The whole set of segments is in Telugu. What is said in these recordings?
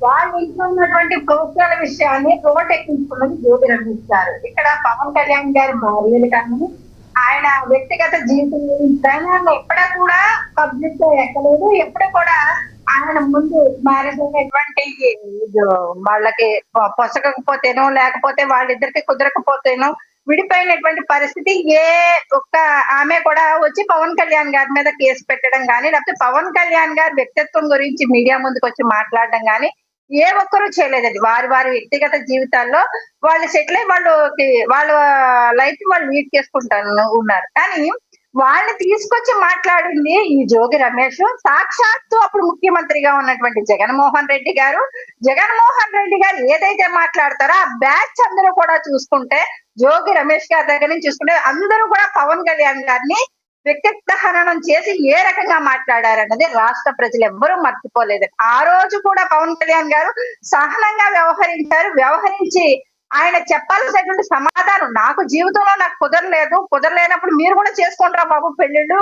వాళ్ళ ఇంట్లో ఉన్నటువంటి ప్రోత్సాహాల విషయాన్ని రోడ్ ఎక్కించుకున్నది జ్యోతి రమేష్ గారు. ఇక్కడ పవన్ కళ్యాణ్ గారి భార్యలు కానీ ఆయన వ్యక్తిగత జీవితం గురించి ఆయన ఎప్పుడూ కూడా పబ్లిక్ లో ఎక్కలేదు. ఎప్పుడు కూడా ఆయన ముందు మ్యారేజ్ అయినటువంటి వాళ్ళకి పొసగకపోతేనో లేకపోతే వాళ్ళిద్దరికి కుదరకపోతేనో విడిపోయినటువంటి పరిస్థితి ఏ ఒక్క ఆమె కూడా వచ్చి పవన్ కళ్యాణ్ గారి మీద కేసు పెట్టడం కానీ లేకపోతే పవన్ కళ్యాణ్ గారి వ్యక్తిత్వం గురించి మీడియా ముందుకు వచ్చి మాట్లాడడం కానీ ఏ ఒక్కరూ చేయలేదండి. వారి వారి వ్యక్తిగత జీవితాల్లో వాళ్ళు సెటిల్ అయ్యి వాళ్ళ లైఫ్ వాళ్ళు లీడ్ చేసుకుంటాను ఉన్నారు. కానీ వాళ్ళని తీసుకొచ్చి మాట్లాడింది ఈ జోగి రమేష్. సాక్షాత్తు అప్పుడు ముఖ్యమంత్రిగా ఉన్నటువంటి జగన్మోహన్ రెడ్డి గారు. జగన్మోహన్ రెడ్డి గారు ఏదైతే మాట్లాడతారో ఆ బ్యాచ్ అందరూ కూడా చూసుకుంటే జోగి రమేష్ గారి దగ్గర నుంచి చూసుకుంటే అందరూ కూడా పవన్ కళ్యాణ్ గారిని వ్యక్తిత్వ హననం చేసి ఏ రకంగా మాట్లాడారన్నది రాష్ట్ర ప్రజలు ఎవ్వరూ మర్చిపోలేదు. ఆ రోజు కూడా పవన్ కళ్యాణ్ గారు సహనంగా వ్యవహరించి ఆయన చెప్పాల్సినటువంటి సమాధానం, నాకు జీవితంలో నాకు కుదరలేనప్పుడు మీరు కూడా చేసుకుంటారా బాబు పెళ్ళిళ్ళు,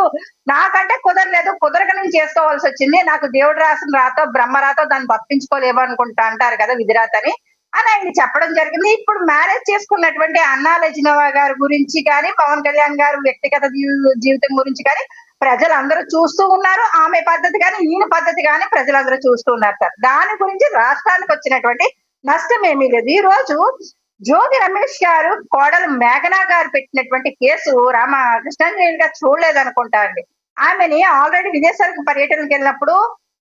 నాకంటే కుదరక నేను చేసుకోవాల్సి వచ్చింది, నాకు దేవుడు రాసిన రాతో బ్రహ్మ రాతో దాన్ని తప్పించుకోలేము అనుకుంటా అంటారు కదా విధిరాతని అని ఆయన చెప్పడం జరిగింది. ఇప్పుడు మ్యారేజ్ చేసుకున్నటువంటి అన్నా లెజినోవా గారి గురించి కానీ పవన్ కళ్యాణ్ గారు వ్యక్తిగత జీవితం గురించి కానీ ప్రజలందరూ చూస్తూ ఉన్నారు. ఆమె పద్ధతి కానీ ఈయన పద్ధతి కానీ ప్రజలందరూ చూస్తూ ఉన్నారు సార్. దాని గురించి రాష్ట్రానికి వచ్చినటువంటి నష్టం ఏమీ లేదు. ఈ రోజు జ్యోతి రమేష్ గారు కోడలు మేఘనా గారు పెట్టినటువంటి కేసు రామకృష్ణాంజలి గారు చూడలేదనుకుంటా అండి. ఆమెని ఆల్రెడీ విదేశాలకు పర్యటనకు వెళ్ళినప్పుడు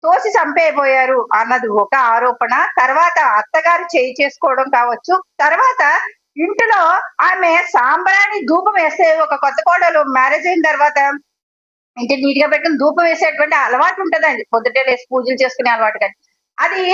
తోసి చంపేయబోయారు అన్నది ఒక ఆరోపణ. తర్వాత అత్తగారు చేయి చేసుకోవడం కావచ్చు. తర్వాత ఇంటిలో ఆమె సాంబ్రాణి ధూపం వేస్తే ఒక కొత్త కోడలు మ్యారేజ్ అయిన తర్వాత ఇంటి నీట్ గా పెట్టుకుని ధూపం వేసేటువంటి అలవాటు ఉంటదండి. పొద్దుటే లేసి పూజలు చేసుకునే అలవాటు కానీ అది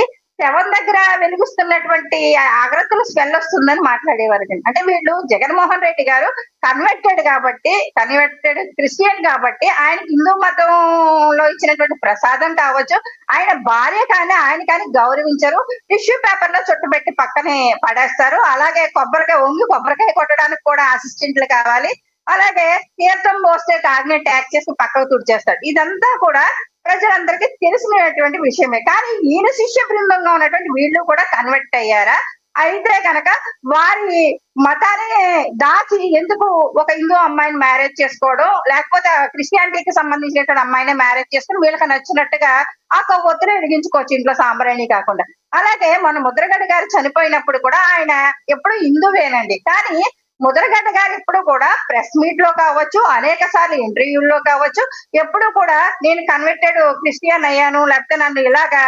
శవం దగ్గర వెలుగుస్తున్నటువంటి అగ్రత్తులు స్మెల్ వస్తుందని మాట్లాడేవారు. అంటే వీళ్ళు జగన్మోహన్ రెడ్డి గారు కన్వర్టెడ్ క్రిస్టియన్ కాబట్టి ఆయన హిందూ మతంలో ఇచ్చినటువంటి ప్రసాదం కావచ్చు, ఆయన భార్య కానీ ఆయన కానీ గౌరవించరు. టిష్యూ పేపర్ లో చుట్టుపెట్టి పక్కనే పడేస్తారు. అలాగే కొబ్బరికాయ కొట్టడానికి కూడా అసిస్టెంట్లు కావాలి. అలాగే తీర్థం పోస్తే తాగిన ట్యాక్ చేసి పక్కకు తుడిచేస్తాడు. ఇదంతా కూడా ప్రజలందరికీ తెలిసినటువంటి విషయమే. కానీ ఈయన శిష్య బృందంగా ఉన్నటువంటి వీళ్ళు కూడా కన్వర్ట్ అయ్యారా? అయితే కనుక వారి మతాన్ని దాచి ఎందుకు ఒక హిందూ అమ్మాయిని మ్యారేజ్ చేసుకోవడం, లేకపోతే క్రిస్టియానిటీకి సంబంధించినటువంటి అమ్మాయిని మ్యారేజ్ చేసుకుని వీళ్ళకి నచ్చినట్టుగా ఆ ఒత్తిడి వెలిగించుకోవచ్చు ఇంట్లో సాంబ్రాణి కాకుండా. అలాగే మన ముద్రగడ గారు చనిపోయినప్పుడు కూడా ఆయన ఎప్పుడు హిందువేనండి. కానీ ముద్రగడ్డ గారు ఎప్పుడు కూడా ప్రెస్ మీట్ లో కావచ్చు, అనేక సార్లు ఇంటర్వ్యూల్లో కావచ్చు, ఎప్పుడు కూడా నేను కన్వర్టెడ్ క్రిస్టియన్ అయ్యాను, లేకపోతే నన్ను ఇలాగా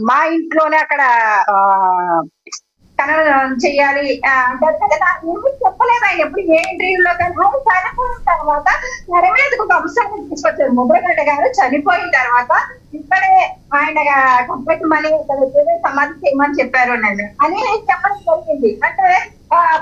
మా ఇంట్లోనే అక్కడ చెయ్యాలి అంటారు కదా, చెప్పలేదు ఆయన ఎప్పుడు ఏ ఇంటర్వ్యూలో. కానీ ఆయన చనిపోయిన తర్వాత తెర మీదకు ఒక అంశాన్ని తీసుకొచ్చారు. ముద్రగడ్డ గారు చనిపోయిన తర్వాత ఇక్కడే ఆయన కప్పమని సమాధి చేయమని చెప్పారు అని చెప్పడం జరిగింది. అంటే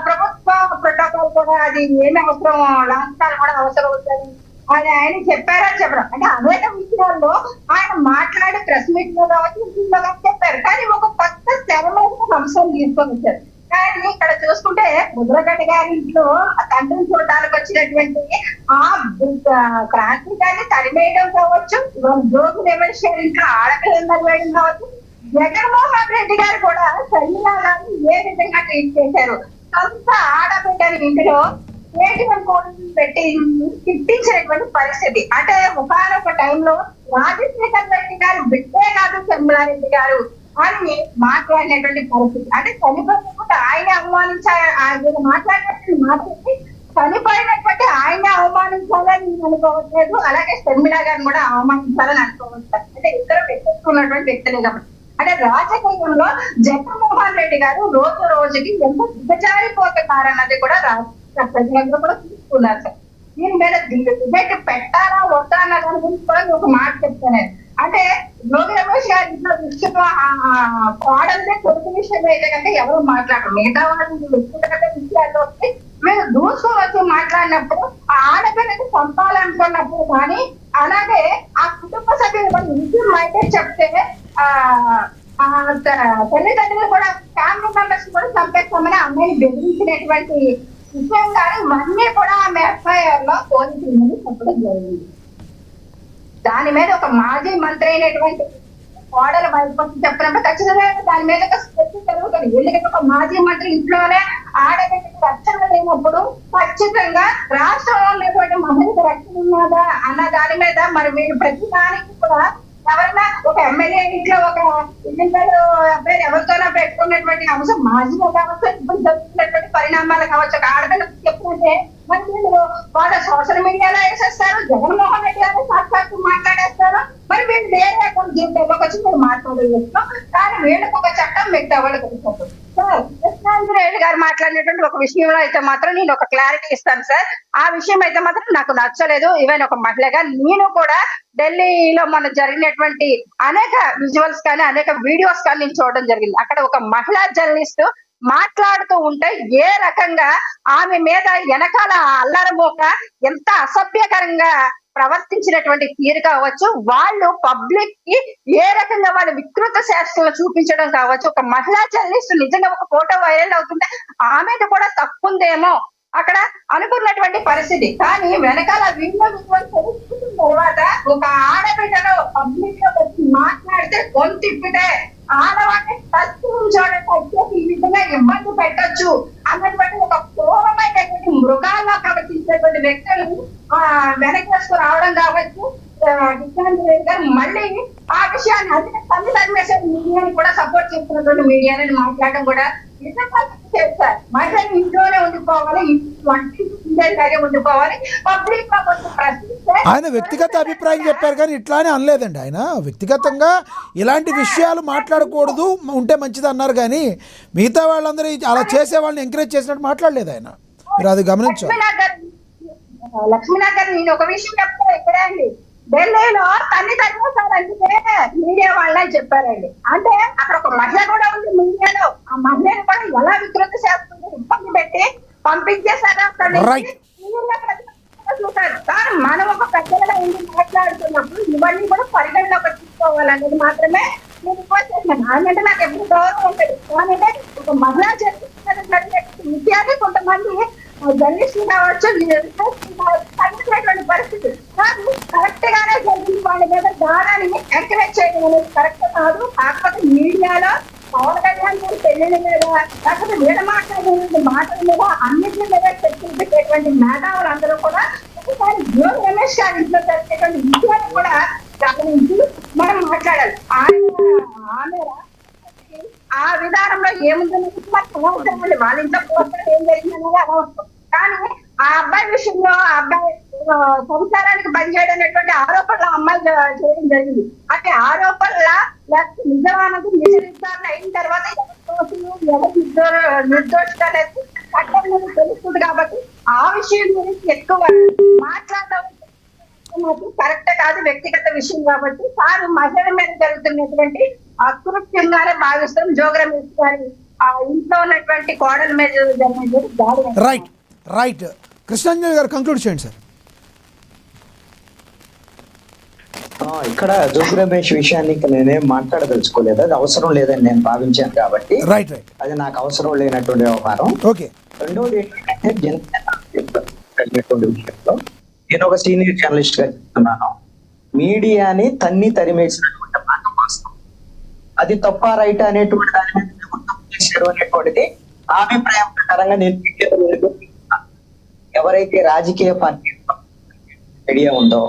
ప్రభుత్వ ప్రోటోకాల్ కూడా అది ఏమి అవసరం, రాష్ట్రాలు కూడా అవసరం అవుతుంది అది ఆయన చెప్పారని చెప్పడం. అంటే అనేక విషయాల్లో ఆయన మాట్లాడి ప్రెస్ మీట్ లో కావచ్చు ఇంట్లో చెప్పారు. కానీ ఒక కొత్త శరమైన అంశం తీసుకొని వచ్చారు. కానీ ఇక్కడ చూసుకుంటే ముద్రగడ్డ గారి ఇంట్లో తండ్రిని చూడడానికి వచ్చినటువంటి ఆ క్రాంతికాన్ని తరిమేయడం కావచ్చు, జోగి రమేష్ గారి ఇంట్లో ఆడపిల్లలు వేయడం కావచ్చు, జగన్మోహన్ రెడ్డి గారు కూడా సన్నిధానాన్ని ఏ విధంగా ట్రీట్ చేశారు. సొంత ఆడబిడ్డని ఇంటిలో పెట్టి తిట్టించినటువంటి పరిస్థితి. అంటే ఒకనొక టైంలో రాజశేఖర్ రెడ్డి గారు బిడ్డే కాదు చంద్రారెడ్డి గారు అని మాట్లాడినటువంటి పరిస్థితి. అంటే చనిపోయినప్పుడు ఆయన ఆయన మాట్లాడినటువంటి మాట్లాడి చనిపోయినటువంటి ఆయన అవమానించాలని నేను అనుకోవట్లేదు, అలాగే షర్మిల గారిని కూడా అవమానించాలని అనుకోవట్లేదు. అంటే ఇద్దరు వ్యక్తిస్తున్నటువంటి వ్యక్తులే కాబట్టి. అంటే రాజకీయంలో జగన్మోహన్ రెడ్డి గారు రోజు రోజుకి ఎంత దిగజారిపోతున్నారన్నది కూడా ప్రజలందరూ కూడా చూసుకున్నారు సార్. దీని మీద డిబేట్ పెట్టాలా వద్దా అన్న దాని గురించి కూడా ఒక మాట చెప్తాను. అంటే జోగి రమేష్ గారి ఇంట్లో విషయం కోడలే కొడుకు విషయం అయితే కనుక ఎవరు మాట్లాడరు. మిగతా వాళ్ళు వ్యక్తిగత విషయాల్లో వస్తే మీరు దూసుకొని వచ్చి మాట్లాడినప్పుడు ఆ ఆడపిల్లకి చంపాలనుకున్నప్పుడు కానీ, అలాగే ఆ కుటుంబ సభ్యులు కూడా ఇంటి మైతే చెప్తే తల్లిదండ్రులు కూడా ఫ్యామిలీ మెంబర్స్ కూడా చంపేస్తామని అమ్మాయిని బెదిరించినటువంటి విషయం కానీ ఇవన్నీ కూడా ఆమె ఎఫ్ఐఆర్ లో పోలీసులు చెప్పడం జరిగింది. దాని మీద ఒక మాజీ మంత్రి అయినటువంటి కోడలు బయటకు చెప్పినప్పుడు ఖచ్చితంగా దాని మీద ఒక చర్చ జరుగుతుంది. ఎందుకంటే ఒక మాజీ మంత్రి ఇంట్లోనే ఆడబిడ్డకి రక్షణ లేనప్పుడు ఖచ్చితంగా రాష్ట్రంలో ఉన్నటువంటి మహిళకు రక్షణ ఉన్నదా అన్న దాని మీద మరి వీళ్ళు ప్రతి దానికి కూడా ఎవరైనా ఒక ఎమ్మెల్యే ఇంట్లో ఒక ఎన్నికలు అబ్బాయి ఎవరితోనో పెట్టుకున్నటువంటి అంశం మాజీలో కావచ్చు, ఇప్పుడు జరుగుతున్నటువంటి పరిణామాలు కావచ్చు, ఒక ఆడపిల్లకి చెప్పుకుంటే మరి వీళ్ళు వాళ్ళ సోషల్ మీడియాలో వేసేస్తారు, జగన్మోహన్ రెడ్డి గారు సాక్షాత్తు మాట్లాడేస్తారు. మరి వీళ్ళు వేరే కొన్ని జీవితంలోకి వచ్చి మీరు మాట్లాడేస్తాం, కానీ వీళ్ళకి ఒక చట్టం మిగతా వాళ్ళకి ఉంటుంది. సార్ కృష్ణాంజనేయులు గారు మాట్లాడినటువంటి ఒక విషయంలో అయితే మాత్రం నేను ఒక క్లారిటీ ఇస్తాను సార్. ఆ విషయం అయితే మాత్రం నాకు నచ్చలేదు. ఈవెన్ ఒక మహిళగా నేను కూడా ఢిల్లీలో మన జరిగినటువంటి అనేక విజువల్స్ కానీ అనేక వీడియోస్ కానీ నేను చూడడం జరిగింది. అక్కడ ఒక మహిళా జర్నలిస్ట్ మాట్లాడుతూ ఉంటే ఏ రకంగా ఆమె మీద వెనకాల అల్లరమోక ఎంత అసభ్యకరంగా ప్రవర్తించినటువంటి తీరు కావచ్చు, వాళ్ళు పబ్లిక్ కి ఏ రకంగా వాళ్ళ వికృత శాస్త్రాలు చూపించడం కావచ్చు. ఒక మహిళా జర్నలిస్ట్ నిజంగా ఒక ఫోటో వైరల్ అవుతుంటే ఆమెకు కూడా తప్పుందేమో అక్కడ అనుకున్నటువంటి పరిస్థితి. కానీ వెనకాల వీడియో తెలుసుకున్న తర్వాత ఒక ఆడబిడ్డలో పబ్లిక్ లో వచ్చి మాట్లాడితే గొంతిప్పితే ఆడవాళ్ళని ఫస్ట్ ఈ విధంగా ఇబ్బంది పెట్టొచ్చు అన్నటువంటి ఒక క్రూరమైనటువంటి మృగాల్లో ప్రవర్తించేటువంటి వ్యక్తులు వెనకేసుకు రావడం కావచ్చు. మళ్ళీ ఆ విషయాన్ని అందుకే తల్లి ధర్మేశ్వర మీడియాని కూడా సపోర్ట్ చేస్తున్నటువంటి మీడియాని మాట్లాడడం కూడా నిజంగా చేస్తారు. మహిళలు ఇంట్లోనే ఉండిపోవాలి, ఉండిపోవాలి, పబ్లిక్ లో కొంచెం ప్రశ్నిస్తే. ఆయన వ్యక్తిగత అభిప్రాయం చెప్పారు కానీ ఇట్లానే అనలేదండి. ఆయన వ్యక్తిగతంగా ఇలాంటి విషయాలు మాట్లాడకూడదు ఉంటే మంచిది అన్నారు కానీ మిగతా వాళ్ళందరూ అలా చేసే వాళ్ళని ఎంకరేజ్ చేసినట్టు మాట్లాడలేదు ఆయన. మీరు అది గమనించారు. లక్ష్మీనగర్ నేను ఒక విషయం చెప్తా ఇక్కడే అండి, ఢిల్లీలో తన్ని తగ్గిపోతారంటే మీడియా వాళ్ళని చెప్పారండి. అంటే అక్కడ ఒక మహిళ కూడా ఉంది మీడియాలో, ఆ మహిళను కూడా ఎలా వికృత చేస్తుంది, ఇబ్బంది పెట్టి పంపించేశారు. చూసారు. కానీ మనం ఒక పెద్దగా ఉండి మాట్లాడుతున్నప్పుడు ఇవన్నీ కూడా పరిగణలోకి తీసుకోవాలనేది మాత్రమే నేను రిక్వెస్ట్ చేస్తున్నాను. అంటే నాకు ఎప్పుడు గౌరవం ఉంటుంది. కానీ ఒక మహిళా చేస్తున్నటువంటి విషయాన్ని కొంతమంది జర్నలిస్టులు కావచ్చు తగ్గినటువంటి పరిస్థితి కానీ కరెక్ట్ గానే జరిగింది. వాళ్ళ మీద దారాన్ని ఎంకరేజ్ చేయడం అనేది కరెక్ట్ కాదు. కాకపోతే మీడియాలో పవన్ కళ్యాణ్ గారి పెళ్లిళ్ళ మీద లేకపోతే వీళ్ళ మాట్లాడే మాటల మీద అన్నింటి మీద చర్చలు పెట్టేటువంటి మేధావులు అందరూ కూడా ఒకసారి జోగి రమేష్ గారి ఇంట్లో జరిగేటువంటి విషయాన్ని కూడా గమనించి మనం మాట్లాడాలి. ఆమె ఆ విధానంలో ఏముందని వాళ్ళ ఇంట్లో పోస్టర్ ఏం జరిగిందనేది అనవసరం. కానీ ఆ అబ్బాయి విషయంలో ఆ అబ్బాయి సంసారానికి పనిచేయడం అనేటువంటి ఆరోపణలు అమ్మాయి చేయడం జరిగింది. అంటే ఆరోపణల నిజమానది నిజ నిర్ధారణ అయిన తర్వాత ఎవరు నిర్దోషులు అనేది చట్టం తెలుస్తుంది. కాబట్టి ఆ విషయం గురించి ఎక్కువ మాట్లాడడం కరెక్ట్ కాదు, వ్యక్తిగత విషయం. కాబట్టి తాను మహిళల మీద జరుగుతున్నటువంటి అకృత్యంగానే భావిస్తాం. జోగి రమేష్ గారి ఆ ఇంట్లో ఉన్నటువంటి కోడల మీద జరిగినటువంటి దాడి. రైట్ రైట్ కృష్ణాంజలి గారు కంక్లూడ్ చేయండి సార్. ఇక్కడ జోగి రమేష్ విషయాన్ని నేనేం మాట్లాడదలుచుకోలేదు, అది అవసరం లేదని నేను భావించాను కాబట్టి రైట్ రైట్ అది నాకు అవసరం లేనటువంటి వ్యవహారం. ఓకే. రెండోది ఏంటంటే విషయంలో నేను ఒక సీనియర్ జర్నలిస్ట్ గా చెప్తున్నాను, మీడియాని తరిమేసినటువంటి మాట వాస్తవం. అది తప్ప రైట్ అనేటువంటి దాని మీద చేశారు అనేటువంటిది ఆ అభిప్రాయం ప్రకారంగా నేను ఎవరైతే రాజకీయ పార్టీ మీడియా ఉందో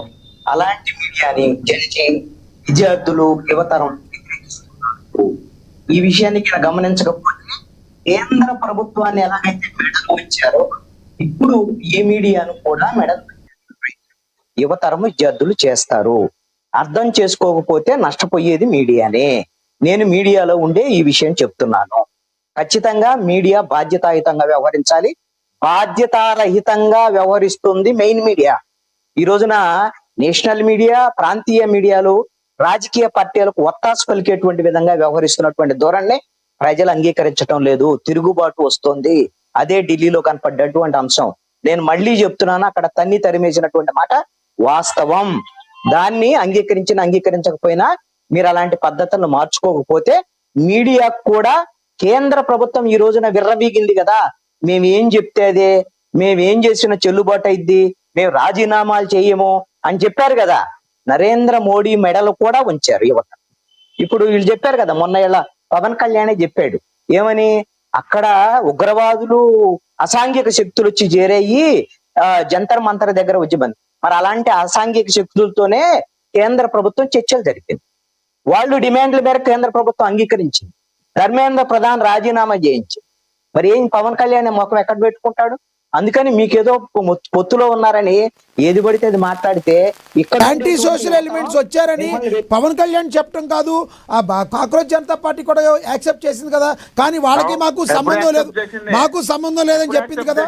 అలాంటి మీడియాని జడ్జి విద్యార్థులు యువతరం ఈ విషయాన్ని ఇక్కడ గమనించకపోతే కేంద్ర ప్రభుత్వాన్ని ఎలాగైతే మెడలు ఇచ్చారో ఇప్పుడు ఈ మీడియాను కూడా మెడలు యువతరం విద్యార్థులు చేస్తారు. అర్థం చేసుకోకపోతే నష్టపోయేది మీడియానే. నేను మీడియాలో ఉండే ఈ విషయం చెప్తున్నాను. ఖచ్చితంగా మీడియా బాధ్యతాయుతంగా వ్యవహరించాలి. బాధ్యతారహితంగా వ్యవహరిస్తుంది మెయిన్ మీడియా. ఈ రోజున నేషనల్ మీడియా, ప్రాంతీయ మీడియాలు రాజకీయ పార్టీలకు ఒత్తాసు పలికేటువంటి విధంగా వ్యవహరిస్తున్నటువంటి ధోరణిని ప్రజలు అంగీకరించడం లేదు. తిరుగుబాటు వస్తుంది. అదే ఢిల్లీలో కనపడ్డటువంటి అంశం. నేను మళ్ళీ చెప్తున్నాను, అక్కడ తరిమేసినటువంటి మాట వాస్తవం. దాన్ని అంగీకరించకపోయినా మీరు అలాంటి పద్ధతులను మార్చుకోకపోతే మీడియాకు కూడా కేంద్ర ప్రభుత్వం ఈ రోజున విర్రవీగింది కదా, మేము ఏం చెప్తే అదే, మేమేం చేసిన చెల్లుబాటు అయింది, మేము రాజీనామాలు చేయము అని చెప్పారు కదా. నరేంద్ర మోడీ మెడలు కూడా ఉంచారు యువత. ఇప్పుడు వీళ్ళు చెప్పారు కదా, మొన్న ఇలా పవన్ కళ్యాణే చెప్పాడు ఏమని, అక్కడ ఉగ్రవాదులు అసాంఘిక శక్తులు వచ్చి చేరేయి జంతర్ మంతర్ దగ్గర వచ్చి బంద్. మరి అలాంటి అసాంఘిక శక్తులతోనే కేంద్ర ప్రభుత్వం చర్చలు జరిపింది. వాళ్ళు డిమాండ్ల మేరకు కేంద్ర ప్రభుత్వం అంగీకరించింది. ధర్మేంద్ర ప్రధాన్ రాజీనామా చేయించి మరి ఏం పవన్ కళ్యాణ్ ముఖం ఎక్కడ పెట్టుకుంటాడు? అందుకని మీకేదో పొత్తులో ఉన్నారని ఏది పడితే అది మాట్లాడితే ఇక్కడ యాంటీ సోషల్ ఎలిమెంట్స్ వచ్చారని పవన్ కళ్యాణ్ చెప్పడం కాదు, ఆ కాక్రోచ్ జనతా పార్టీ కూడా యాక్సెప్ట్ చేసింది కదా, కానీ వాళ్ళకి మాకు సంబంధం లేదు, మాకు సంబంధం లేదని చెప్పింది కదా.